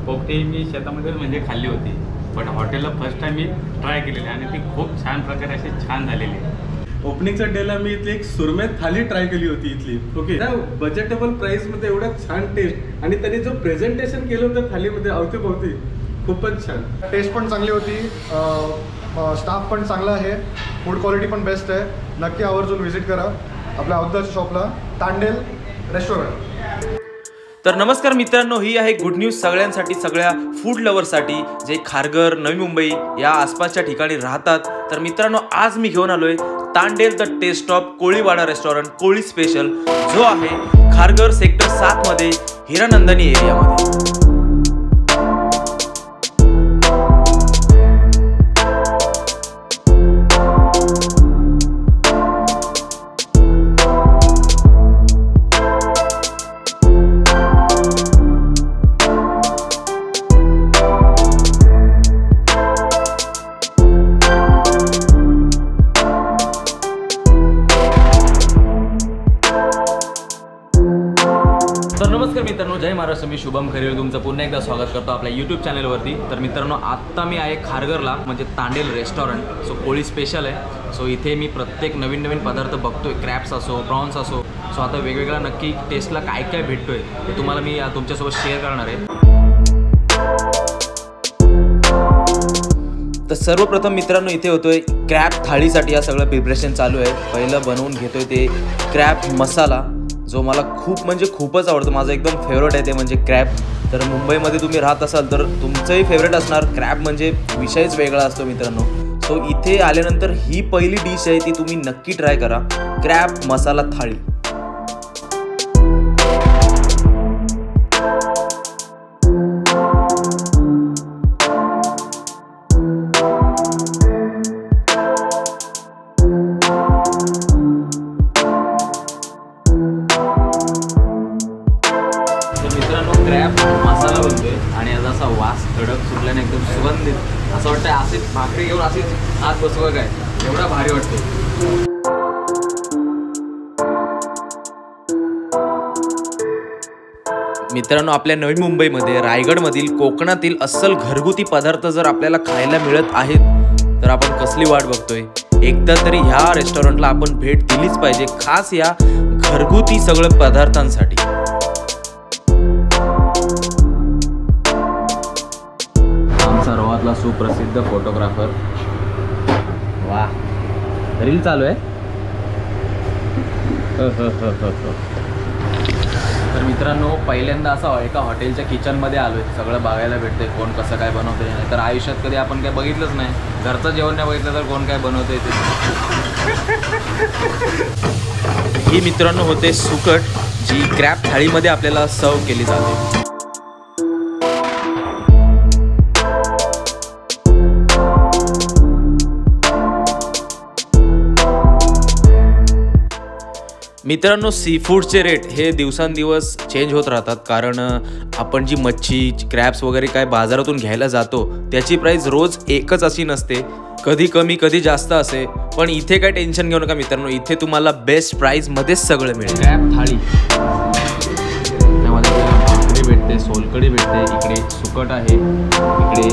पोपटी मी शेतामध्ये म्हणजे खाल्ली होती, बट हॉटेलला फर्स्ट टाइम मी ट्राय केलेली आणि ती खूप छान प्रकारे अशी छान झालेली आहे. ओपनिंगच्या डेला मी इथली एक सुरमई थाली ट्राय केली होती इथली. ओके, त्या बजेटेबल प्राइसमध्ये एवढ्या छान टेस्ट आणि त्यांनी जो प्रेझेंटेशन केलं होतं थालीमध्ये अवतीभोवती खूपच छान. टेस्ट पण चांगली होती, स्टाफ पण चांगला आहे, फूड क्वालिटी पण बेस्ट आहे. नक्की आवर्जून व्हिजिट करा आपल्या औद्याच्या शॉपला, तांडेल रेस्टॉरंट. तर नमस्कार मित्रांनो, ही आहे गुड न्यूज सगळ्यांसाठी, सगळ्या फूड लवर्ससाठी जे खारघर, नवी मुंबई या आसपासच्या ठिकाणी राहतात. तर मित्रांनो, आज मी घेऊन आलोय Tandel the taste of Koliwada restaurant, Koli special, जो आहे खारघर सेक्टर 7 मध्ये हिरानंदानी एरियामध्ये. तर नमस्कार मित्रांनो, जय महाराष्ट्र. मी शुभम खरेल तुमचं पुन्हा एकदा स्वागत करतो आपल्या यूट्यूब चॅनलवरती. तर मित्रांनो, आत्ता मी आहे खारघरला, म्हणजे तांडेल रेस्टॉरंट. सो कोळी स्पेशल आहे. सो इथे मी प्रत्येक नवीन नवीन पदार्थ बघतोय, क्रॅप्स असो, प्रॉन्स असो. सो आता वेगवेगळ्या नक्की टेस्टला काय काय भेटतोय ते तुम्हाला मी तुमच्यासोबत शेअर करणार आहे. तर सर्वप्रथम मित्रांनो, इथे होतोय क्रॅप थाळीसाठी हा सगळं प्रिपरेशन चालू आहे. पहिलं बनवून घेतोय ते क्रॅप मसाला, जो मला खूप म्हणजे खूपच आवडतो. माझं एकदम फेवरेट आहे ते म्हणजे क्रॅप. तर मुंबईमध्ये तुम्ही राहत असाल तर तुमचंही फेवरेट असणार. क्रॅप म्हणजे विषयच वेगळा असतो मित्रांनो. सो इथे आल्यानंतर ही पहिली डिश आहे ती तुम्ही नक्की ट्राय करा, क्रॅप मसाला थाळी. क्रॅप मसाला बनतोय आणि याचा असा वास कडक सुटल्याने एकदम सुगंधित, असं वाटतं असे भाकरी घेऊन असेच हात बसवा काय, एवढा भारी वाटते. मित्रांनो, आपल्या नवी मुंबईमध्ये, रायगडमधील, कोकणातील अस्सल घरगुती पदार्थ जर आपल्याला खायला मिळत आहेत तर आपण कसली वाट बघतोय. एकदा तरी ह्या रेस्टॉरंटला आपण भेट दिलीच पाहिजे, खास या घरगुती सगळं पदार्थांसाठी. सर्वातला सुप्रसिद्ध फोटोग्राफर, वा, रील चालू आहे. तर मित्रांनो, पहिल्यांदा असं एका हॉटेलच्या किचनमध्ये आलोय, सगळं बघायला भेटतंय कोण कसं काय बनवतंय. नाही तर आयुष्यात कधी आपण काय बघितलंच नाही, घरचं जेवण नाही बघितलं तर कोण काय बनवतंय ते. ही मित्रांनो होते सुकट, जी क्रॅप थाळीमध्ये आपल्याला सर्व केली जाते. मित्रांनो, सी फूडचे रेट हे दिवसांदिवस चेंज होत राहतात, कारण आपण जी मच्छी, क्रॅप्स वगैरे काय बाजारातून घ्यायला जातो त्याची प्राईस रोज एकच अशी नसते, कधी कमी कधी जास्त असे. पण इथे काय टेन्शन घेऊ नका मित्रांनो, इथे तुम्हाला बेस्ट प्राईसमध्येच सगळं मिळेल. क्रॅप थाळी, त्यामध्ये भाकरी भेटते, सोलकढी भेटते, इकडे सुकट आहे, इकडे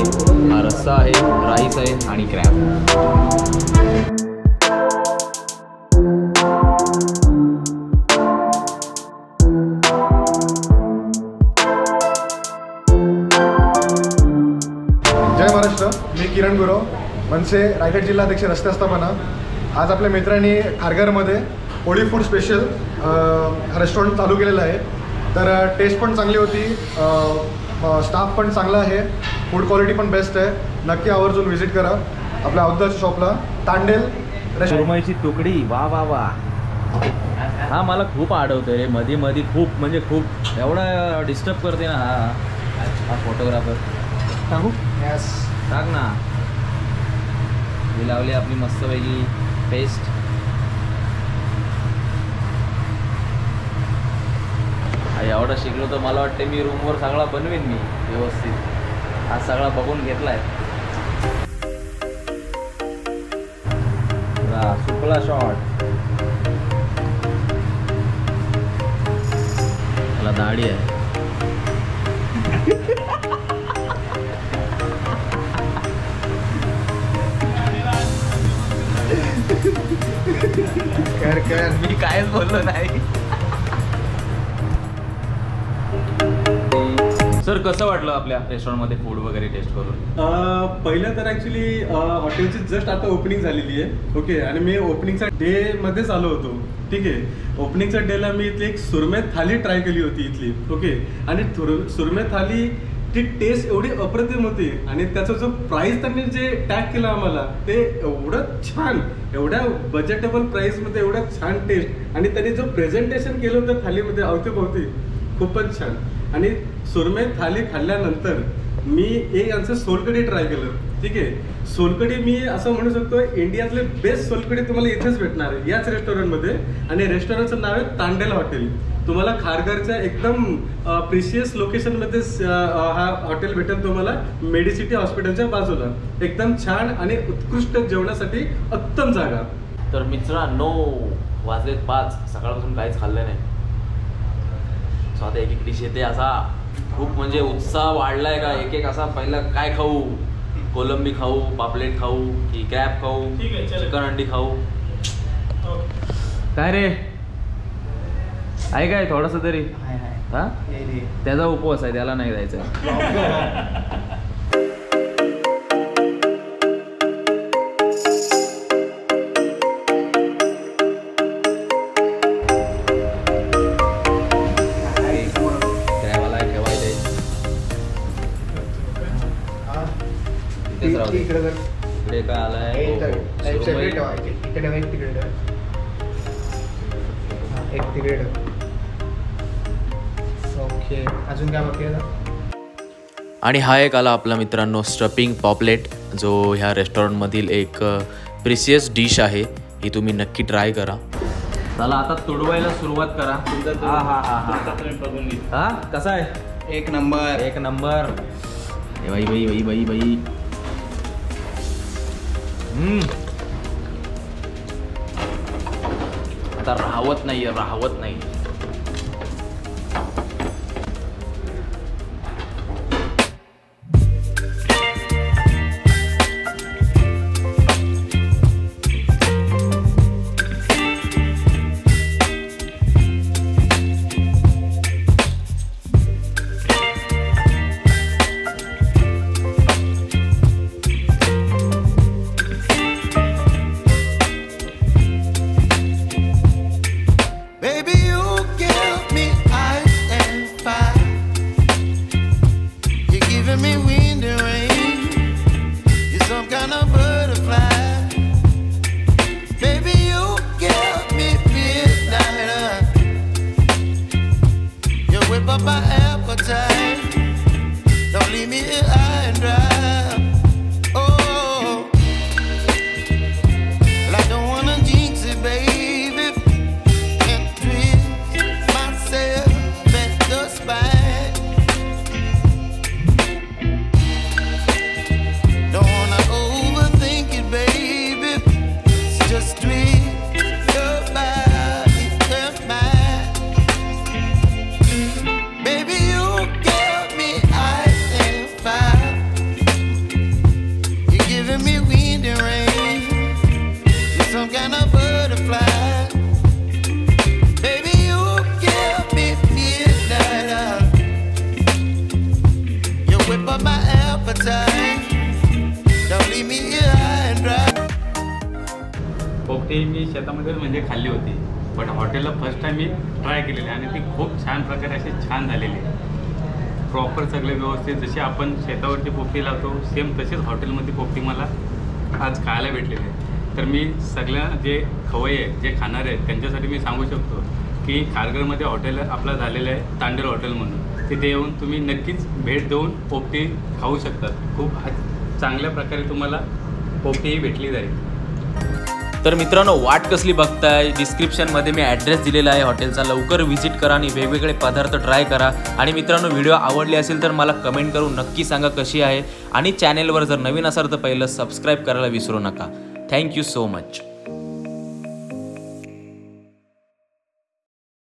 रस्सा आहे, राईस आहे आणि क्रॅप. मी किरण गुरव, मनसे रायगड जिल्हाध्यक्ष रस्ते अस्थापना. आज आपल्या मित्रांनी खारघरमध्ये कोळी फूड स्पेशल रेस्टॉरंट चालू केलेलं आहे. तर टेस्ट पण चांगली होती, स्टाफ पण चांगला आहे, फूड क्वालिटी पण बेस्ट आहे. नक्की आवर्जून व्हिजिट करा आपल्या औद्याच्या शॉपला, तांडेल. सुरमईची तुकडी, वा वा वा, हा मला खूप आठवतोय रे, मध्ये मध्ये खूप म्हणजे खूप एवढा डिस्टर्ब करते ना हा फोटोग्राफर. टाकू टाक ना. ही लावली आपली मस्तपैकी पेस्ट. एवढं शिकलो तर मला वाटतं मी रूमवर सगळा बनवेन मी व्यवस्थित. आज सगळा बघून घेतलाय. सुपला शॉट, त्याला दाढी आहे. कर मी कायच बोललो नाही. सर कसं वाटलं आपल्या रेस्टॉरंटमध्ये फूड वगैरे टेस्ट करून? पहिलं तर ॲक्च्युली हॉटेलची जस्ट आता ओपनिंग झालेली आहे. ओके, आणि मी ओपनिंगचा डे मध्येच आलो होतो. ठीक आहे, ओपनिंगच्या डेला मी इथली एक सुरमे थाली ट्राय केली होती इथली. ओके, आणि सुरमे थाली ती टेस्ट एवढी अप्रतिम होती आणि त्याचा जो प्राइस त्यांनी जे टॅग केला आम्हाला ते एवढं छान, एवढ्या बजेटेबल प्राइसमध्ये एवढं छान टेस्ट, आणि त्यांनी जो प्रेझेंटेशन केलं होतं थालीमध्ये अवतीभोवती खूपच छान. आणि सुरमे थाली खाल्ल्यानंतर मी एक यांचं सोलकढी ट्राय केलं. ठीक आहे, सोलकढी मी असं म्हणू शकतो इंडियातले बेस्ट सोलकढी तुम्हाला इथेच भेटणार आहे याच रेस्टॉरंटमध्ये. आणि रेस्टॉरंटचं नाव आहे तांडेल हॉटेल. तुम्हाला खारघरच्या एकदम प्रिशियस लोकेशनमध्येच हा हॉटेल भेटेल तुम्हाला, मेडिसिटी हॉस्पिटलच्या बाजूला. एकदम छान आणि उत्कृष्ट जेवणासाठी उत्तम जागा. तर मित्रांनो, वाजलेत 5, सकाळपासून काहीच खाल्लं नाही. सो आता एक एक डिश येते, असा खूप म्हणजे उत्साह वाढलाय का एक एक असा. पहिला काय खाऊ, कोलंबी खाऊ, पापलेट खाऊ की क्रॅब खाऊ, चिकन अंडी खाऊ? काय रे आहे काय थोडंसं तरी? हा, त्याचा उपवास आहे, त्याला नाही जायचं. इकडे काय आलाय? ओके, अजून काय बाकी आहे? आणि हा एक आला आपला मित्रांनो स्टफिंग पॉपलेट, जो ह्या रेस्टॉरंटमधील एक प्रिसियस डिश आहे. ही तुम्ही नक्की ट्राय करा. चला आता तुडवायला सुरुवात करा. हा हा हा हा हा, कसा आहे? एक नंबर, एक नंबर. बाई बाई बाई बाई बाई. आता राहवत नाही. पोपटी मी शेतामध्ये म्हणजे खाल्ली होती, पण हॉटेलला फर्स्ट टाइम मी ट्राय केलेली आणि ती खूप छान प्रकारे अशी छान झालेली. प्रॉपर सगळे व्यवस्थित, जशी आपण शेतावरती पोपटी लावतो सेम तसेच हॉटेलमध्ये पोपटी मला आज खायला भेटलेली आहे. तर मी सगळ्या जे खवय्ये आहे, जे खाणारे आहेत, त्यांच्यासाठी मी सांगू शकतो की खारघरमध्ये हॉटेल आपलं झालेलं आहे तांडेल हॉटेल म्हणून. तिथे येऊन तुम्ही नक्कीच भेट देऊन पोपटी खाऊ शकतात. खूप चांगल्या प्रकारे तुम्हाला पोपटीही भेटली जाईल. तर मित्रांनो, वाट कसली बघताय, डिस्क्रिप्शनमध्ये मी ॲड्रेस दिलेला आहे हॉटेलचा. लवकर व्हिजिट करा आणि वेगवेगळे पदार्थ ट्राय करा. आणि मित्रांनो, व्हिडिओ आवडली असेल तर मला कमेंट करून नक्की सांगा कशी आहे. आणि चॅनेलवर जर नवीन असाल तर पहिलं सबस्क्राईब करायला विसरू नका. Thank you so much.